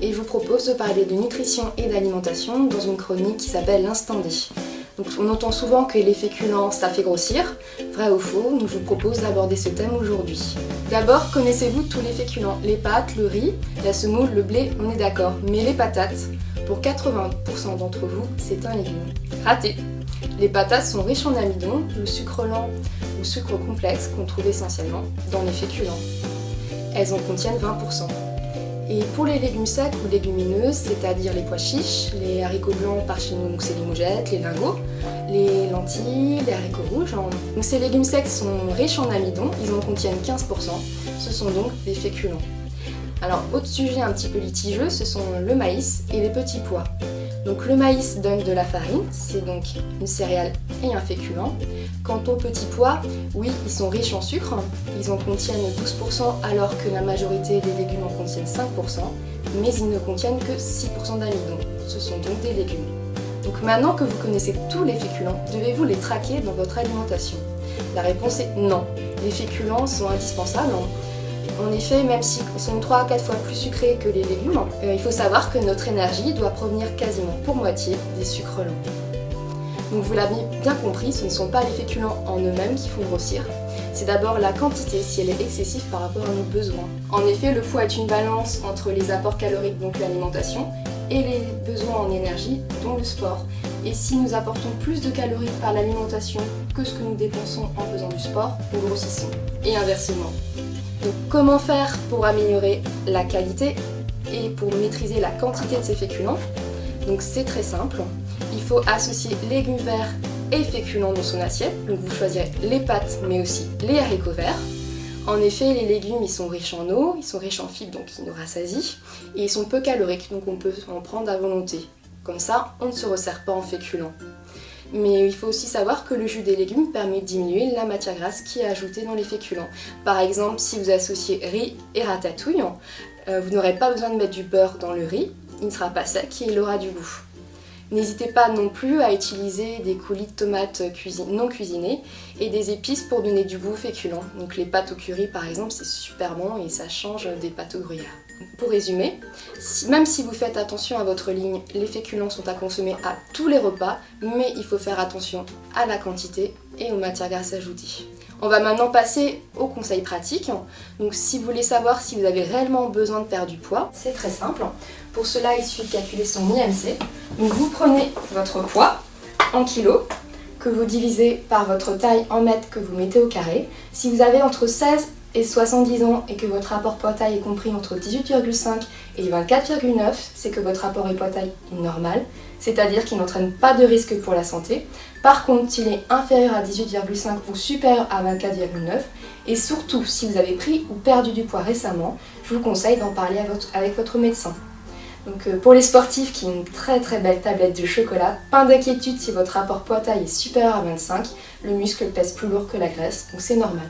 et je vous propose de parler de nutrition et d'alimentation dans une chronique qui s'appelle l'Instant D. Donc, on entend souvent que les féculents ça fait grossir, vrai ou faux, donc je vous propose d'aborder ce thème aujourd'hui. D'abord, connaissez-vous tous les féculents? Les pâtes, le riz, la semoule, le blé, on est d'accord, mais les patates, pour 80% d'entre vous, c'est un légume. Raté! Les patates sont riches en amidon, le sucre lent ou sucre complexe qu'on trouve essentiellement dans les féculents. Elles en contiennent 20%. Et pour les légumes secs ou légumineuses, c'est-à-dire les pois chiches, les haricots blancs par chez nous, donc c'est les mougettes, les lingots, les lentilles, les haricots rouges. Donc ces légumes secs sont riches en amidon, ils en contiennent 15%, ce sont donc des féculents. Alors autre sujet un petit peu litigieux, ce sont le maïs et les petits pois. Donc le maïs donne de la farine, c'est donc une céréale et un féculent. Quant aux petits pois, oui, ils sont riches en sucre, ils en contiennent 12% alors que la majorité des légumes en contiennent 5%, mais ils ne contiennent que 6% d'amidon. Ce sont donc des légumes. Donc maintenant que vous connaissez tous les féculents, devez-vous les traquer dans votre alimentation? La réponse est non. Les féculents sont indispensables. En effet, même s'ils sont 3 à 4 fois plus sucrés que les légumes, il faut savoir que notre énergie doit provenir quasiment pour moitié des sucres lents. Donc vous l'avez bien compris, ce ne sont pas les féculents en eux-mêmes qui font grossir, c'est d'abord la quantité si elle est excessive par rapport à nos besoins. En effet, le poids est une balance entre les apports caloriques, donc l'alimentation, et les besoins en énergie, dont le sport. Et si nous apportons plus de calories par l'alimentation que ce que nous dépensons en faisant du sport, nous grossissons. Et inversement. Donc comment faire pour améliorer la qualité et pour maîtriser la quantité de ces féculents? Donc c'est très simple, il faut associer légumes verts et féculents dans son assiette. Donc vous choisirez les pâtes mais aussi les haricots verts. En effet, les légumes ils sont riches en eau, ils sont riches en fibres donc ils nous rassasient et ils sont peu caloriques donc on peut en prendre à volonté. Comme ça, on ne se resserre pas en féculents. Mais il faut aussi savoir que le jus des légumes permet de diminuer la matière grasse qui est ajoutée dans les féculents. Par exemple, si vous associez riz et ratatouille, vous n'aurez pas besoin de mettre du beurre dans le riz, il ne sera pas sec et il aura du goût. N'hésitez pas non plus à utiliser des coulis de tomates non cuisinées et des épices pour donner du goût aux féculents. Donc les pâtes au curry par exemple, c'est super bon et ça change des pâtes au gruyère. Pour résumer, même si vous faites attention à votre ligne, les féculents sont à consommer à tous les repas, mais il faut faire attention à la quantité et aux matières grasses ajoutées. On va maintenant passer aux conseils pratiques. Donc si vous voulez savoir si vous avez réellement besoin de perdre du poids, c'est très simple. Pour cela, il suffit de calculer son IMC. Donc vous prenez votre poids en kilos, que vous divisez par votre taille en mètres que vous mettez au carré. Si vous avez entre 16 et 70 ans et que votre rapport poids-taille est compris entre 18,5 et 24,9, c'est que votre rapport poids-taille est normal, c'est-à-dire qu'il n'entraîne pas de risque pour la santé. Par contre, s'il est inférieur à 18,5 ou supérieur à 24,9, et surtout si vous avez pris ou perdu du poids récemment, je vous conseille d'en parler avec votre médecin. Donc pour les sportifs qui ont une très belle tablette de chocolat, pas d'inquiétude si votre rapport poids-taille est supérieur à 25, le muscle pèse plus lourd que la graisse, donc c'est normal.